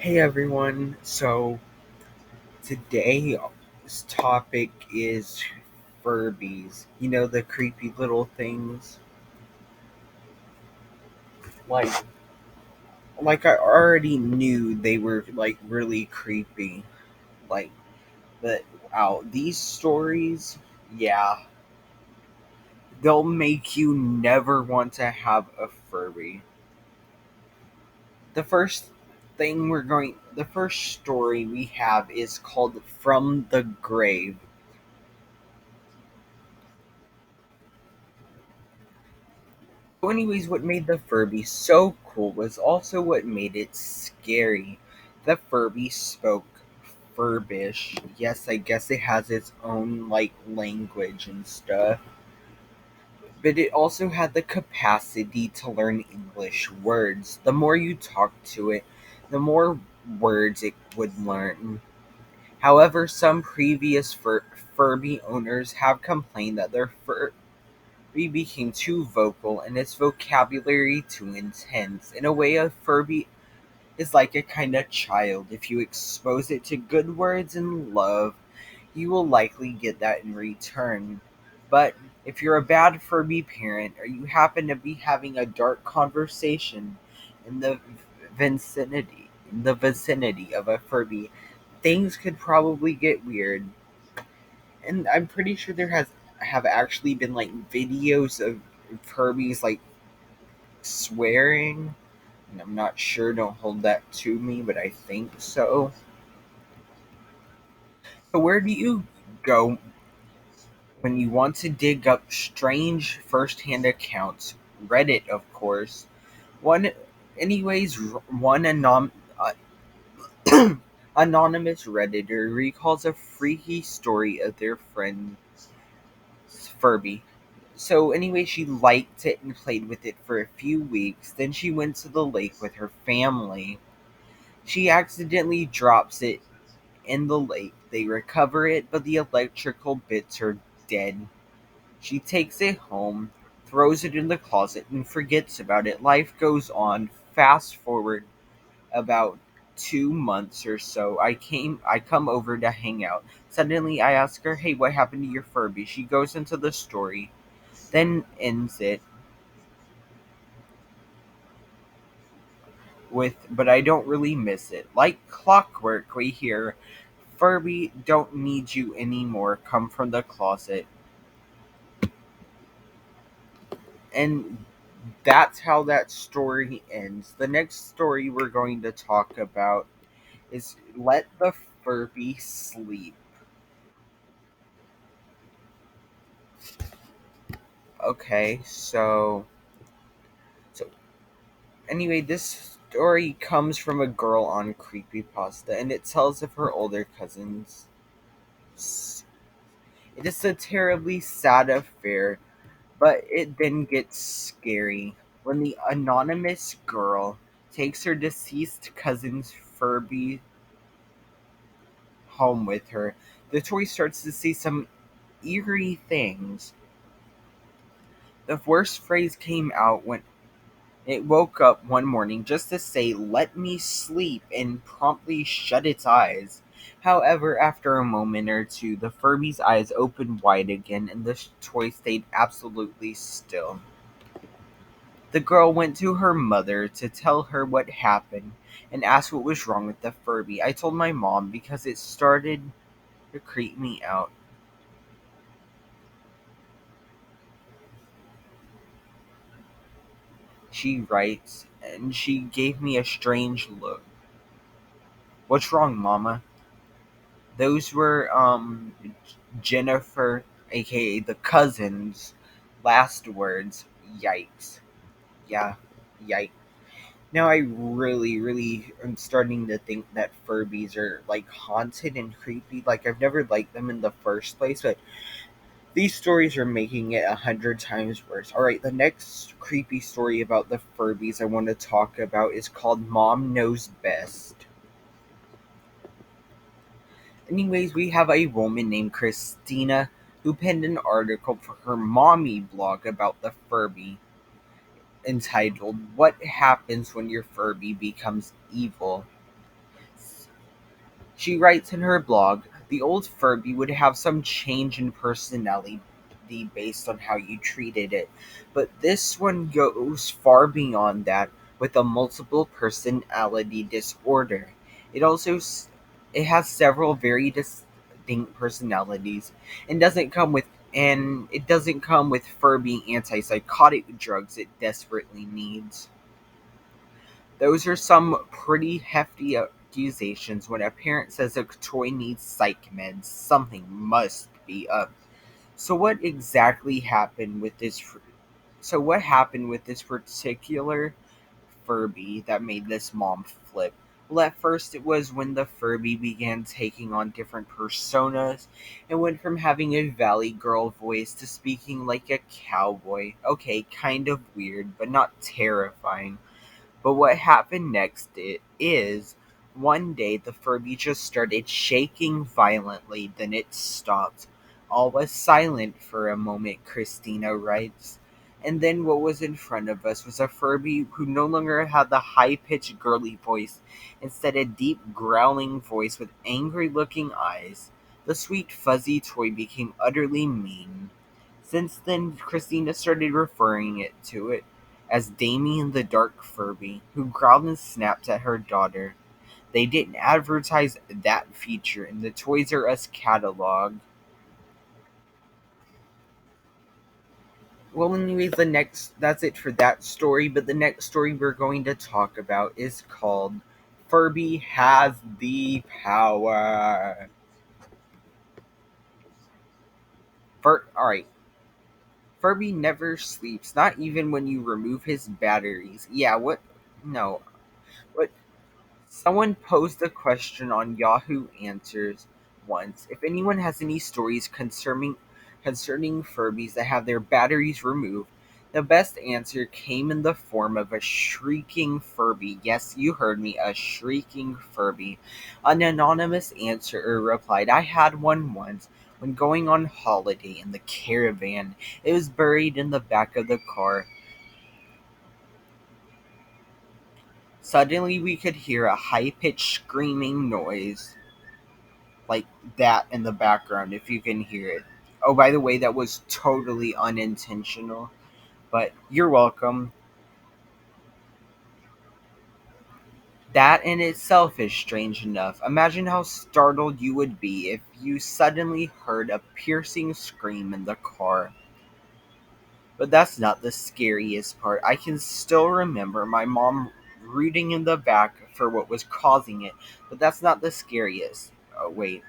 Hey everyone, so today's topic is Furbies. You know, the creepy little things? Like like I already knew they were like really creepy. Like but wow, these stories, yeah, they'll make you never want to have a Furby. The first story we have is called From the Grave. So anyways, what made the Furby so cool was also what made it scary. The Furby spoke Furbish. Yes, I guess it has its own like language and stuff. But it also had the capacity to learn English words. The more you talked to it, the more words it would learn. However, some previous Furby owners have complained that their Furby became too vocal and its vocabulary too intense. In a way, a Furby is like a kind of child. If you expose it to good words and love, you will likely get that in return. But if you're a bad Furby parent or you happen to be having a dark conversation in the vicinity of a Furby, things could probably get weird. And I'm pretty sure there has have actually been like videos of Furbies like swearing. And I'm not sure, don't hold that to me, but I think so. So where do you go when you want to dig up strange first-hand accounts? Reddit, of course. One, anyways, one anonymous redditor recalls a freaky story of their friend Furby. So anyway, she liked it and played with it for a few weeks. Then she went to the lake with her family. She accidentally drops it in the lake. They recover it, but the electrical bits are dead. She takes it home, throws it in the closet, and forgets about it. Life goes on. Fast forward about 2 months or so. I come over to hang out. Suddenly I ask her, "Hey, what happened to your Furby?" She goes into the story, then ends it with, "But I don't really miss it. Like clockwork, we hear, 'Furby, don't need you anymore. Come from the closet.'" And that's how that story ends. The next story we're going to talk about is Let the Furby Sleep. Okay, so anyway, this story comes from a girl on Creepypasta and it tells of her older cousins. It is a terribly sad affair, but it then gets scary when the anonymous girl takes her deceased cousin's Furby home with her. The toy starts to see some eerie things. The worst phrase came out when it woke up one morning just to say, "Let me sleep," and promptly shut its eyes. However, after a moment or two, the Furby's eyes opened wide again and the toy stayed absolutely still. The girl went to her mother to tell her what happened and asked what was wrong with the Furby. I told my mom because it started to creep me out. She writes, and she gave me a strange look. "What's wrong, Mama?" Those were Jennifer, aka the cousin's, last words. Yikes. Yeah, yikes. Now I really am starting to think that Furbies are like haunted and creepy. Like I've never liked them in the first place, but these stories are making it 100 times worse. Alright, the next creepy story about the Furbies I want to talk about is called Mom Knows Best. Anyways, we have a woman named Christina who penned an article for her mommy blog about the Furby entitled, "What Happens When Your Furby Becomes Evil." She writes in her blog, the old Furby would have some change in personality based on how you treated it, but this one goes far beyond that with a multiple personality disorder. It also it has several very distinct personalities and doesn't come with Furby antipsychotic drugs it desperately needs. Those are some pretty hefty accusations. When a parent says a toy needs psych meds, something must be up. So what exactly happened with this? So what happened with this particular Furby that made this mom flip? Well, at first it was when the Furby began taking on different personas and went from having a Valley Girl voice to speaking like a cowboy. Okay, kind of weird, but not terrifying. But what happened next is one day the Furby just started shaking violently, then it stopped. All was silent for a moment, Christina writes. And then what was in front of us was a Furby who no longer had the high pitched girly voice, instead, a deep growling voice with angry looking eyes. The sweet fuzzy toy became utterly mean. Since then, Christina started referring to it as Damien the Dark Furby, who growled and snapped at her daughter. They didn't advertise that feature in the Toys R Us catalog. Well, anyways, that's it for that story, but the next story we're going to talk about is called Furby Has the Power. Alright, Furby never sleeps, not even when you remove his batteries. Yeah, what? No. What? Someone posed a question on Yahoo Answers once. If anyone has any stories concerning Furbies that have their batteries removed, the best answer came in the form of a shrieking Furby. Yes, you heard me, a shrieking Furby. An anonymous answerer replied, I had one once when going on holiday in the caravan. It was buried in the back of the car. Suddenly we could hear a high-pitched screaming noise like that in the background, if you can hear it. Oh, by the way, that was totally unintentional, but you're welcome. That in itself is strange enough. Imagine how startled you would be if you suddenly heard a piercing scream in the car. But that's not the scariest part. I can still remember my mom rooting in the back for what was causing it, but that's not the scariest. Oh, wait.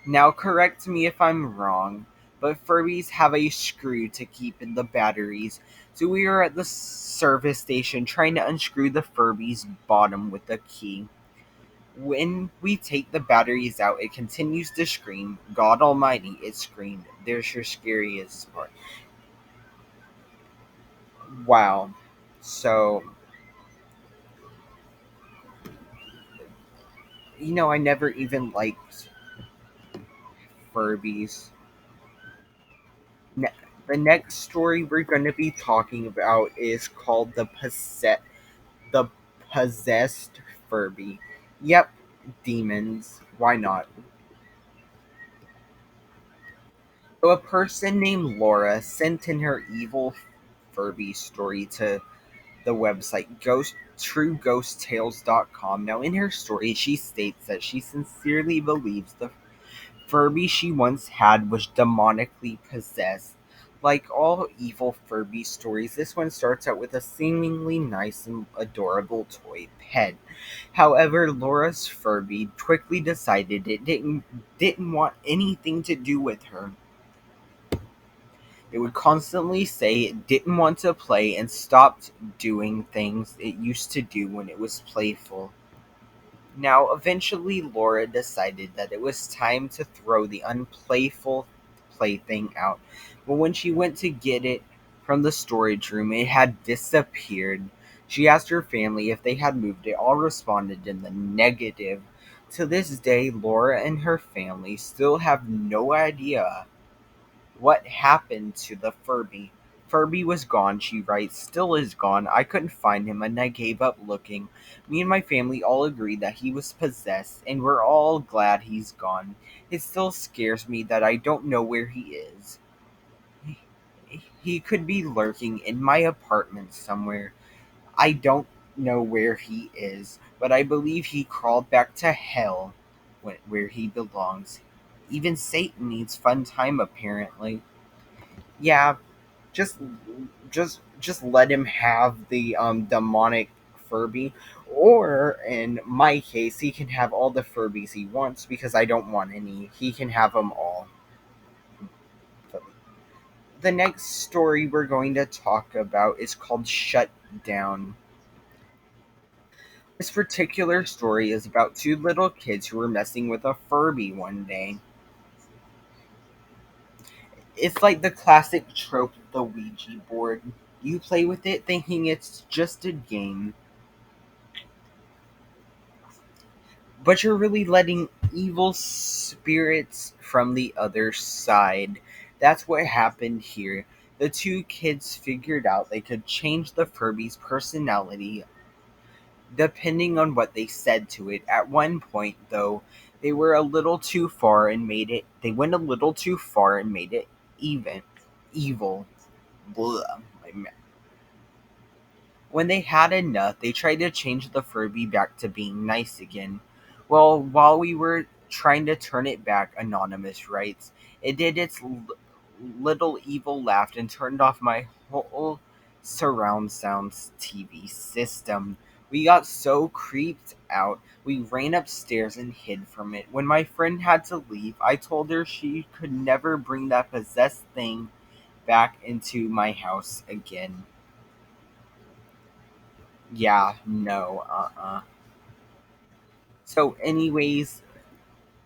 Now correct me if I'm wrong, but Furbies have a screw to keep in the batteries. So we are at the service station trying to unscrew the Furby's bottom with a key. When we take the batteries out, it continues to scream. God almighty, it screamed. There's your scariest part. Wow. So, I never even liked Furbies. Ne- the next story we're going to be talking about is called the Possessed Furby. Yep, demons. Why not? So a person named Laura sent in her evil Furby story to the website trueghosttales.com. Now, in her story, she states that she sincerely believes the Furby she once had was demonically possessed. Like all evil Furby stories, this one starts out with a seemingly nice and adorable toy pet. However, Laura's Furby quickly decided it didn't want anything to do with her. It would constantly say it didn't want to play and stopped doing things it used to do when it was playful. Now, eventually, Laura decided that it was time to throw the unplayful plaything out. But when she went to get it from the storage room, it had disappeared. She asked her family if they had moved it. All responded in the negative. To this day, Laura and her family still have no idea what happened to the Furby. Furby was gone, she writes, still is gone. I couldn't find him and I gave up looking. Me and my family all agreed that he was possessed, and we're all glad he's gone. It still scares me that I don't know where he is. He could be lurking in my apartment somewhere. I don't know where he is, but I believe he crawled back to hell where he belongs. Even Satan needs fun time, apparently. Yeah, just just let him have the demonic Furby, or in my case, he can have all the Furbies he wants because I don't want any. He can have them all. The next story we're going to talk about is called Shut Down. This particular story is about two little kids who were messing with a Furby one day. It's like the classic trope of the Ouija board. You play with it thinking it's just a game, but you're really letting evil spirits from the other side. That's what happened here. The two kids figured out they could change the Furby's personality depending on what they said to it. At one point, though, they went a little too far and made it even evil. Blah. When they had enough, they tried to change the Furby back to being nice again. Well, while we were trying to turn it back, Anonymous writes, it did its little evil laugh and turned off my whole surround sounds TV system. We got so creeped out, we ran upstairs and hid from it. When my friend had to leave, I told her she could never bring that possessed thing back into my house again. Yeah, no, So, anyways,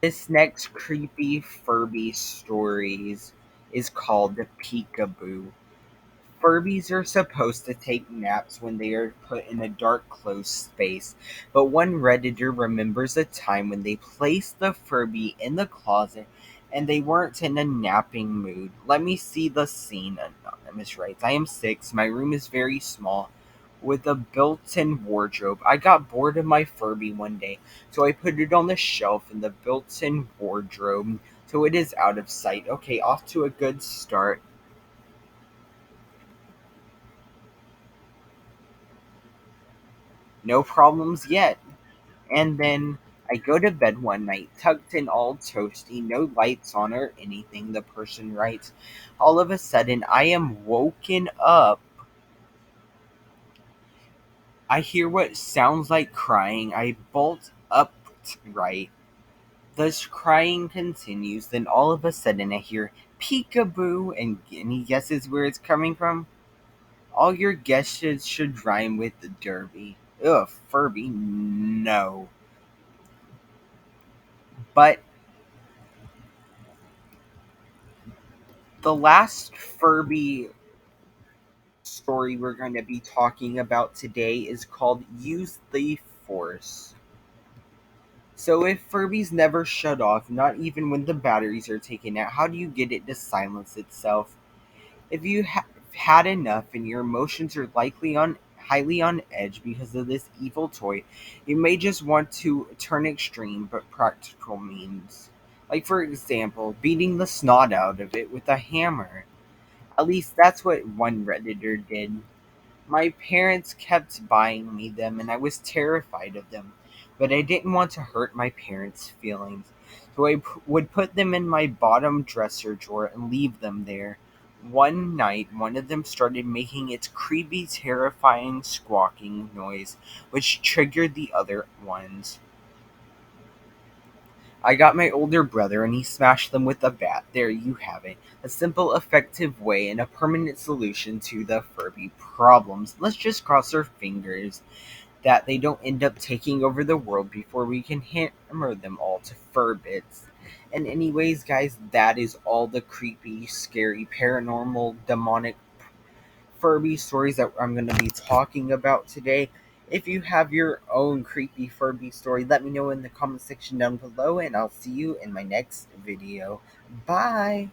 this next creepy Furby stories is called Peekaboo. Furbies are supposed to take naps when they are put in a dark, closed space, but one Redditor remembers a time when they placed the Furby in the closet and they weren't in a napping mood. Let me see the scene, Anonymous writes. I am 6. My room is very small with a built-in wardrobe. I got bored of my Furby one day, so I put it on the shelf in the built-in wardrobe so it is out of sight. Okay, off to a good start. No problems yet. And then I go to bed one night, tucked in all toasty, no lights on or anything, the person writes. All of a sudden, I am woken up. I hear what sounds like crying. I bolt upright. This crying continues. Then all of a sudden, I hear peekaboo, and any guesses where it's coming from? All your guesses should rhyme with the derby. Ugh, Furby, no. But the last Furby story we're going to be talking about today is called Use the Force. So, if Furbies never shut off, not even when the batteries are taken out, how do you get it to silence itself? If you have had enough and your emotions are highly on edge because of this evil toy, you may just want to turn extreme but practical means. Like, for example, beating the snot out of it with a hammer. At least that's what one Redditor did. My parents kept buying me them, and I was terrified of them. But I didn't want to hurt my parents' feelings, so I would put them in my bottom dresser drawer and leave them there. One night, one of them started making its creepy, terrifying squawking noise, which triggered the other ones. I got my older brother and he smashed them with a bat. There you have it. A simple, effective way and a permanent solution to the Furby problems. Let's just cross our fingers that they don't end up taking over the world before we can hammer them all to fur bits. And anyways, guys, that is all the creepy, scary, paranormal, demonic Furby stories that I'm going to be talking about today. If you have your own creepy Furby story, let me know in the comment section down below, and I'll see you in my next video. Bye!